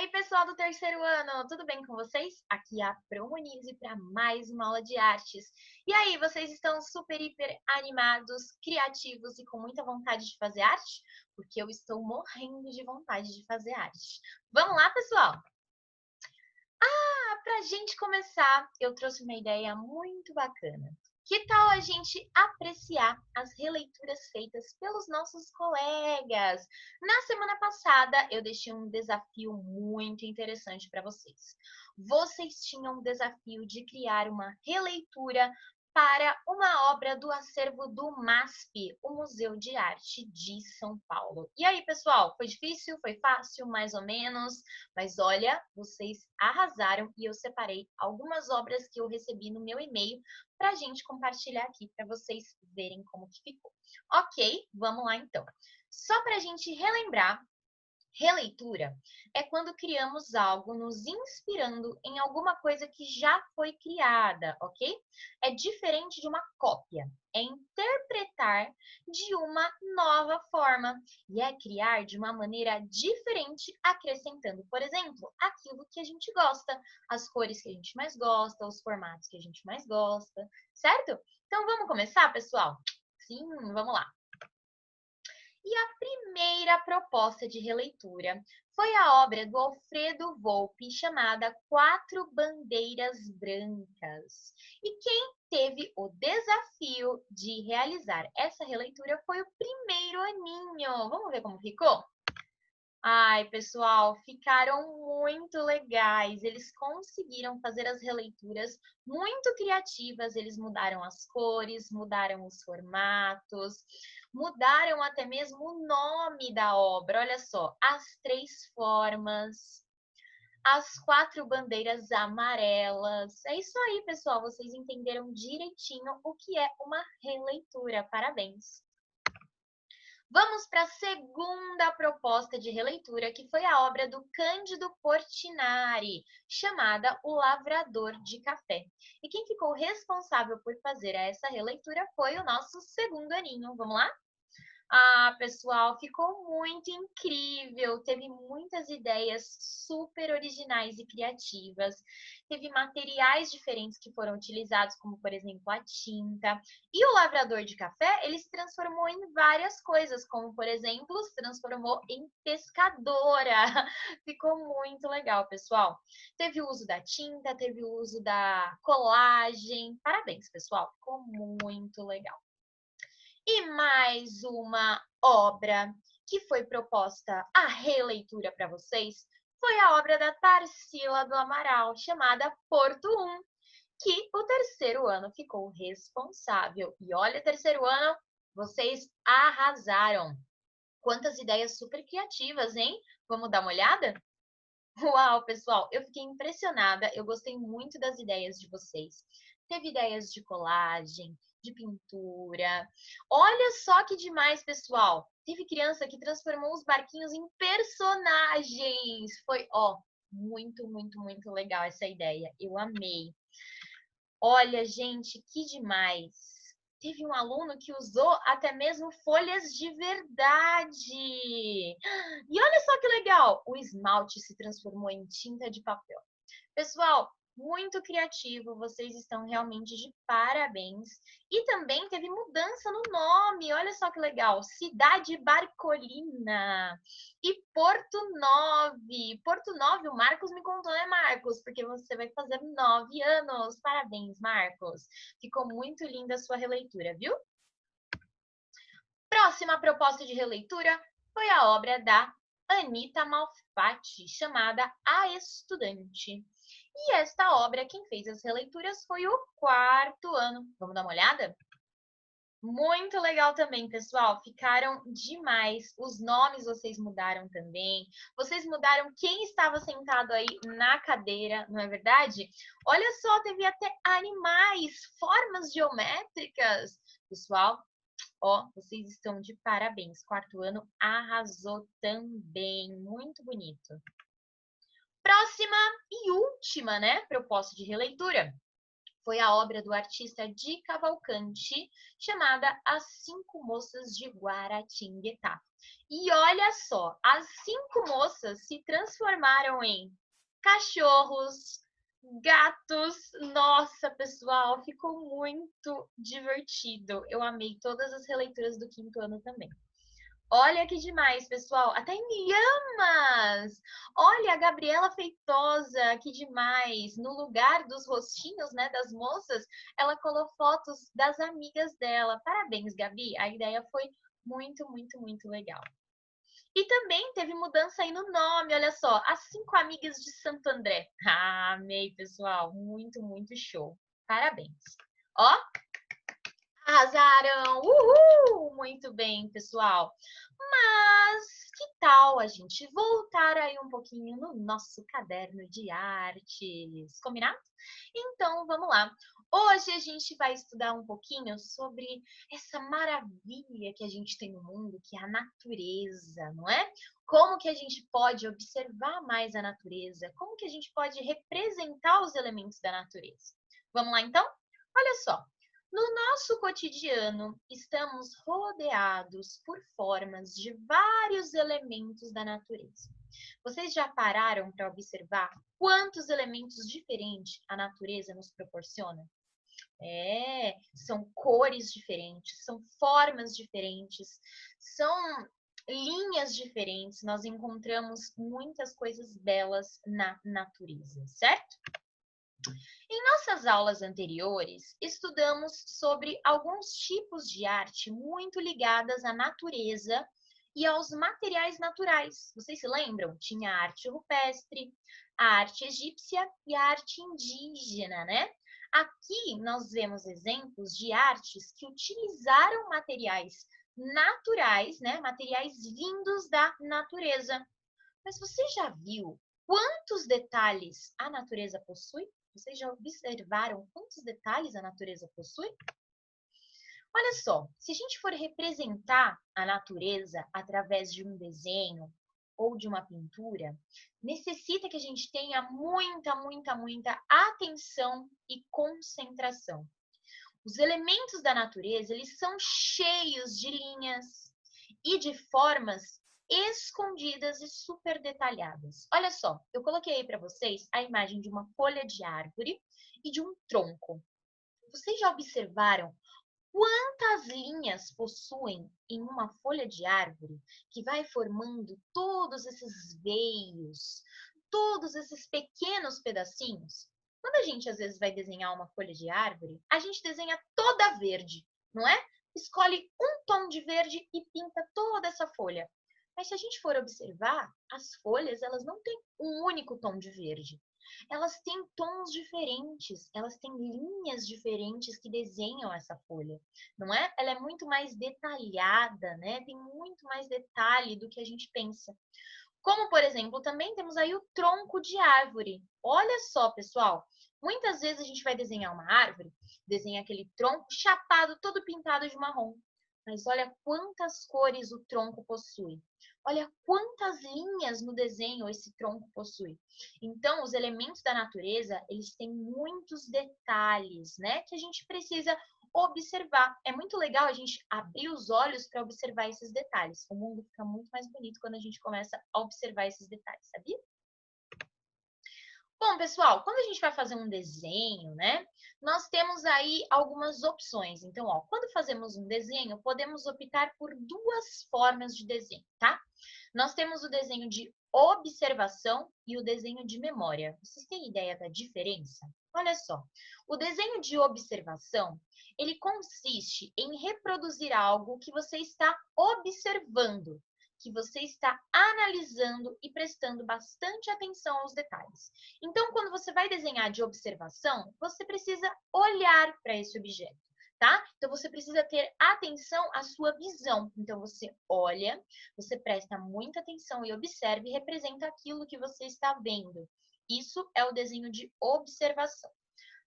aí, pessoal do terceiro ano, tudo bem com vocês? Aqui é a Pro Monize para mais uma aula de artes. E aí, vocês estão super, hiper animados, criativos e com muita vontade de fazer arte? Porque eu estou morrendo de vontade de fazer arte. Vamos lá, pessoal? Para a gente começar, eu trouxe uma ideia muito bacana. Que tal a gente apreciar as releituras feitas pelos nossos colegas? Na semana passada, eu deixei um desafio muito interessante para vocês. Vocês tinham o desafio de criar uma releitura para uma obra do acervo do MASP, o Museu de Arte de São Paulo. E aí, pessoal, foi difícil? Foi fácil? Mais ou menos? Mas olha, vocês arrasaram e eu separei algumas obras que eu recebi no meu e-mail para a gente compartilhar aqui para vocês verem como que ficou. Ok, vamos lá então. Só para a gente relembrar, releitura é quando criamos algo nos inspirando em alguma coisa que já foi criada, ok? É diferente de uma cópia, é interpretar de uma nova forma e é criar de uma maneira diferente, acrescentando, por exemplo, aquilo que a gente gosta, as cores que a gente mais gosta, os formatos que a gente mais gosta, certo? Então vamos começar, pessoal? Sim, vamos lá. E a primeira proposta de releitura foi a obra do Alfredo Volpi, chamada Quatro Bandeiras Brancas. E quem teve o desafio de realizar essa releitura foi o primeiro aninho. Vamos ver como ficou? Ai, pessoal, ficaram muito legais. Eles conseguiram fazer as releituras muito criativas. Eles mudaram as cores, mudaram os formatos, mudaram até mesmo o nome da obra. Olha só, as três formas, as quatro bandeiras amarelas. É isso aí, pessoal. Vocês entenderam direitinho o que é uma releitura. Parabéns! Vamos para a segunda proposta de releitura, que foi a obra do Cândido Portinari, chamada O Lavrador de Café. E quem ficou responsável por fazer essa releitura foi o nosso segundo aninho. Vamos lá? Ah, pessoal, ficou muito incrível. Teve muitas ideias super originais e criativas. Teve materiais diferentes que foram utilizados, como por exemplo a tinta. E o lavrador de café, ele se transformou em várias coisas, como por exemplo, se transformou em pescadora. Ficou muito legal, pessoal. Teve o uso da tinta, teve o uso da colagem. Parabéns, pessoal. Ficou muito legal. E mais uma obra que foi proposta a releitura para vocês foi a obra da Tarsila do Amaral, chamada Porto 1, que o terceiro ano ficou responsável. E olha, terceiro ano, vocês arrasaram. Quantas ideias super criativas, hein? Vamos dar uma olhada? Uau, pessoal, eu fiquei impressionada. Eu gostei muito das ideias de vocês. Teve ideias de colagem, de pintura. Olha só que demais, pessoal. Teve criança que transformou os barquinhos em personagens. Foi, ó, muito, muito, muito legal essa ideia. Eu amei. Olha, gente, que demais. Teve um aluno que usou até mesmo folhas de verdade. E olha só que legal, o esmalte se transformou em tinta de papel. Pessoal, muito criativo, vocês estão realmente de parabéns. E também teve mudança no nome, olha só que legal, Cidade Barcolina e Porto Nove. Porto Nove, o Marcos me contou, né, Marcos? Porque você vai fazer 9 anos. Parabéns, Marcos. Ficou muito linda a sua releitura, viu? Próxima proposta de releitura foi a obra da Anita Malfatti, chamada A Estudante. E esta obra, quem fez as releituras foi o quarto ano. Vamos dar uma olhada? Muito legal também, pessoal. Ficaram demais. Os nomes vocês mudaram também. Vocês mudaram quem estava sentado aí na cadeira, não é verdade? Olha só, teve até animais, formas geométricas. Pessoal, ó, vocês estão de parabéns. Quarto ano arrasou também. Muito bonito. Próxima e última, né, proposta de releitura Foi a obra do artista Di Cavalcanti, chamada As Cinco Moças de Guaratinguetá. E olha só, as cinco moças se transformaram em cachorros, gatos. Nossa, pessoal, ficou muito divertido. Eu amei todas as releituras do quinto ano também. Olha que demais, pessoal. Até em lhamas! Olha, a Gabriela Feitosa, que demais. No lugar dos rostinhos, né, das moças, ela colocou fotos das amigas dela. Parabéns, Gabi. A ideia foi muito, muito, muito legal. E também teve mudança aí no nome, olha só. As Cinco Amigas de Santo André. Ah, amei, pessoal. Muito, muito show. Parabéns. Ó, arrasaram! Uhul! Muito bem, pessoal. Mas que tal a gente voltar aí um pouquinho no nosso caderno de artes? Combinado? Então, vamos lá. Hoje a gente vai estudar um pouquinho sobre essa maravilha que a gente tem no mundo, que é a natureza, não é? Como que a gente pode observar mais a natureza? Como que a gente pode representar os elementos da natureza? Vamos lá, então? Olha só. No nosso cotidiano, estamos rodeados por formas de vários elementos da natureza. Vocês já pararam para observar quantos elementos diferentes a natureza nos proporciona? São cores diferentes, são formas diferentes, são linhas diferentes. Nós encontramos muitas coisas belas na natureza, certo? Em nossas aulas anteriores, estudamos sobre alguns tipos de arte muito ligadas à natureza e aos materiais naturais. Vocês se lembram? Tinha a arte rupestre, a arte egípcia e a arte indígena, né? Aqui nós vemos exemplos de artes que utilizaram materiais naturais, né? Materiais vindos da natureza. Mas você já viu quantos detalhes a natureza possui? Vocês já observaram quantos detalhes a natureza possui? Olha só, se a gente for representar a natureza através de um desenho ou de uma pintura, necessita que a gente tenha muita, muita, muita atenção e concentração. Os elementos da natureza, eles são cheios de linhas e de formas escondidas e super detalhadas. Olha só, eu coloquei aí para vocês a imagem de uma folha de árvore e de um tronco. Vocês já observaram quantas linhas possuem em uma folha de árvore que vai formando todos esses veios, todos esses pequenos pedacinhos? Quando a gente às vezes vai desenhar uma folha de árvore, a gente desenha toda verde, não é? Escolhe um tom de verde e pinta toda essa folha. Mas se a gente for observar, as folhas, elas não têm um único tom de verde. Elas têm tons diferentes, elas têm linhas diferentes que desenham essa folha, não é? Ela é muito mais detalhada, né? Tem muito mais detalhe do que a gente pensa. Como, por exemplo, também temos aí o tronco de árvore. Olha só, pessoal, muitas vezes a gente vai desenhar uma árvore, desenha aquele tronco chapado, todo pintado de marrom. Mas olha quantas cores o tronco possui. Olha quantas linhas no desenho esse tronco possui. Então, os elementos da natureza, eles têm muitos detalhes, né? Que a gente precisa observar. É muito legal a gente abrir os olhos para observar esses detalhes. O mundo fica muito mais bonito quando a gente começa a observar esses detalhes, sabia? Bom, pessoal, quando a gente vai fazer um desenho, né, nós temos aí algumas opções. Então, ó, quando fazemos um desenho, podemos optar por duas formas de desenho, tá? Nós temos o desenho de observação e o desenho de memória. Vocês têm ideia da diferença? Olha só, o desenho de observação, ele consiste em reproduzir algo que você está observando, que você está analisando e prestando bastante atenção aos detalhes. Então, quando você vai desenhar de observação, você precisa olhar para esse objeto, tá? Então, você precisa ter atenção à sua visão. Então, você olha, você presta muita atenção e observa e representa aquilo que você está vendo. Isso é o desenho de observação.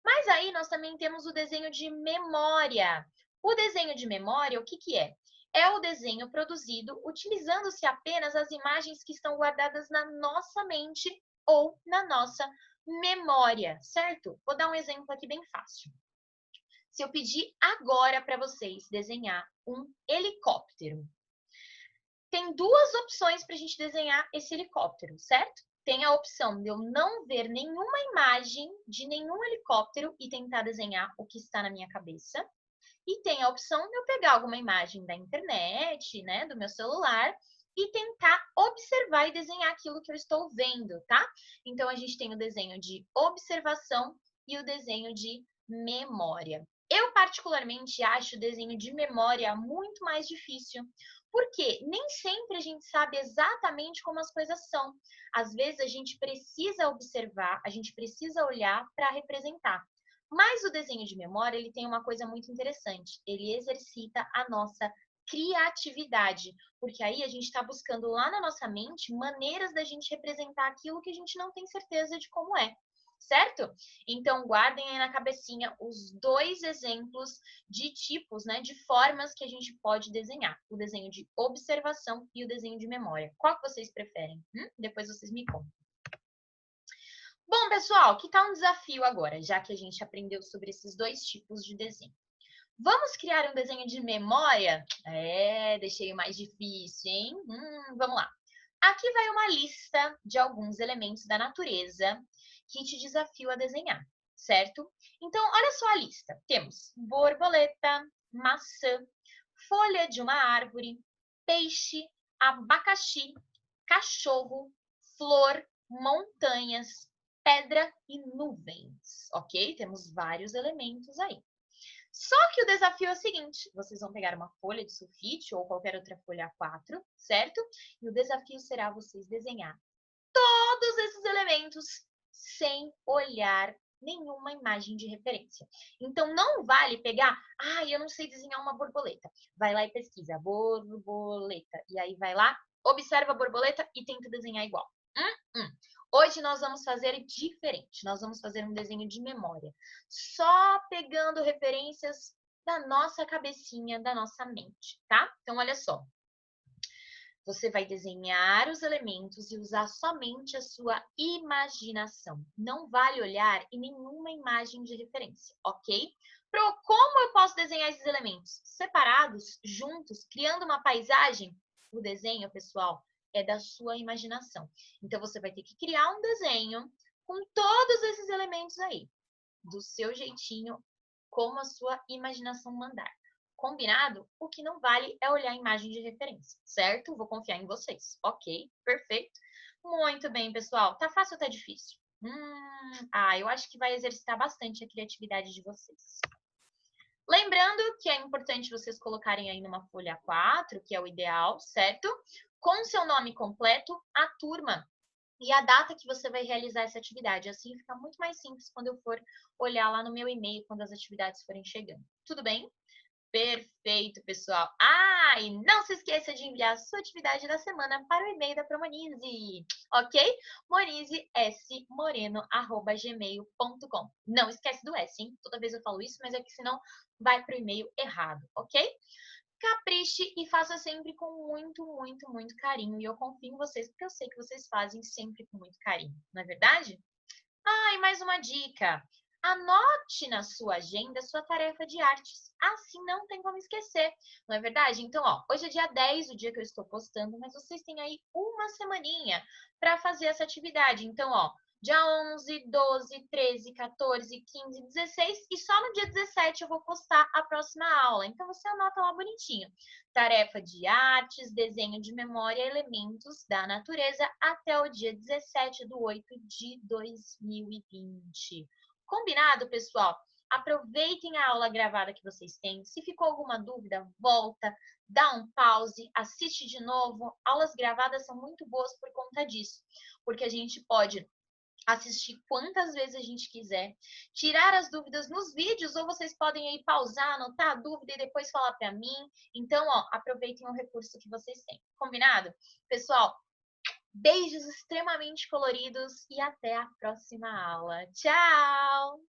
Mas aí nós também temos o desenho de memória. O desenho de memória, o que que é? É o desenho produzido utilizando-se apenas as imagens que estão guardadas na nossa mente ou na nossa memória, certo? Vou dar um exemplo aqui bem fácil. Se eu pedir agora para vocês desenhar um helicóptero, tem duas opções para a gente desenhar esse helicóptero, certo? Tem a opção de eu não ver nenhuma imagem de nenhum helicóptero e tentar desenhar o que está na minha cabeça. E tem a opção de eu pegar alguma imagem da internet, né, do meu celular, e tentar observar e desenhar aquilo que eu estou vendo, tá? Então, a gente tem o desenho de observação e o desenho de memória. Eu, particularmente, acho o desenho de memória muito mais difícil, porque nem sempre a gente sabe exatamente como as coisas são. Às vezes, a gente precisa observar, a gente precisa olhar para representar. Mas o desenho de memória, ele tem uma coisa muito interessante. Ele exercita a nossa criatividade, porque aí a gente está buscando lá na nossa mente maneiras da gente representar aquilo que a gente não tem certeza de como é, certo? Então, guardem aí na cabecinha os dois exemplos de tipos, né, de formas que a gente pode desenhar. O desenho de observação e o desenho de memória. Qual que vocês preferem? Depois vocês me contam. Bom, pessoal, que tal um desafio agora, já que a gente aprendeu sobre esses dois tipos de desenho? Vamos criar um desenho de memória? Deixei o mais difícil, hein? Vamos lá. Aqui vai uma lista de alguns elementos da natureza que te desafio a desenhar, certo? Então, olha só a lista. Temos borboleta, maçã, folha de uma árvore, peixe, abacaxi, cachorro, flor, montanhas, pedra e nuvens, ok? Temos vários elementos aí. Só que o desafio é o seguinte, vocês vão pegar uma folha de sulfite ou qualquer outra folha A4, certo? E o desafio será vocês desenhar todos esses elementos sem olhar nenhuma imagem de referência. Então, não vale pegar, eu não sei desenhar uma borboleta. Vai lá e pesquisa, borboleta. E aí vai lá, observa a borboleta e tenta desenhar igual. Hoje nós vamos fazer diferente. Nós vamos fazer um desenho de memória. Só pegando referências da nossa cabecinha, da nossa mente, tá? Então, olha só. Você vai desenhar os elementos e usar somente a sua imaginação. Não vale olhar em nenhuma imagem de referência, ok? Como eu posso desenhar esses elementos? Separados, juntos, criando uma paisagem? O desenho, pessoal, é da sua imaginação. Então, você vai ter que criar um desenho com todos esses elementos aí, do seu jeitinho, como a sua imaginação mandar. Combinado? O que não vale é olhar a imagem de referência, certo? Vou confiar em vocês. Ok, perfeito. Muito bem, pessoal. Tá fácil ou tá difícil? Eu acho que vai exercitar bastante a criatividade de vocês. Lembrando que é importante vocês colocarem aí numa folha A4, que é o ideal, certo? Com seu nome completo, a turma e a data que você vai realizar essa atividade. Assim fica muito mais simples quando eu for olhar lá no meu e-mail quando as atividades forem chegando. Tudo bem? Perfeito, pessoal. E não se esqueça de enviar a sua atividade da semana para o e-mail da Promonize, ok? morizesmoreno@gmail.com. Não esquece do S, hein? Toda vez eu falo isso, mas é que senão vai para o e-mail errado, ok? Capriche e faça sempre com muito, muito, muito carinho. E eu confio em vocês, porque eu sei que vocês fazem sempre com muito carinho, não é verdade? E mais uma dica. Anote na sua agenda a sua tarefa de artes. Assim não tem como esquecer, não é verdade? Então, hoje é dia 10, o dia que eu estou postando, mas vocês têm aí uma semaninha para fazer essa atividade. Então, dia 11, 12, 13, 14, 15, 16 e só no dia 17 eu vou postar a próxima aula. Então, você anota lá bonitinho. Tarefa de artes, desenho de memória, elementos da natureza até o dia 17/8/2020. Combinado, pessoal? Aproveitem a aula gravada que vocês têm. Se ficou alguma dúvida, volta, dá um pause, assiste de novo. Aulas gravadas são muito boas por conta disso, porque a gente pode assistir quantas vezes a gente quiser, tirar as dúvidas nos vídeos, ou vocês podem aí pausar, anotar a dúvida e depois falar para mim. Então, aproveitem o recurso que vocês têm. Combinado? Pessoal, beijos extremamente coloridos e até a próxima aula. Tchau!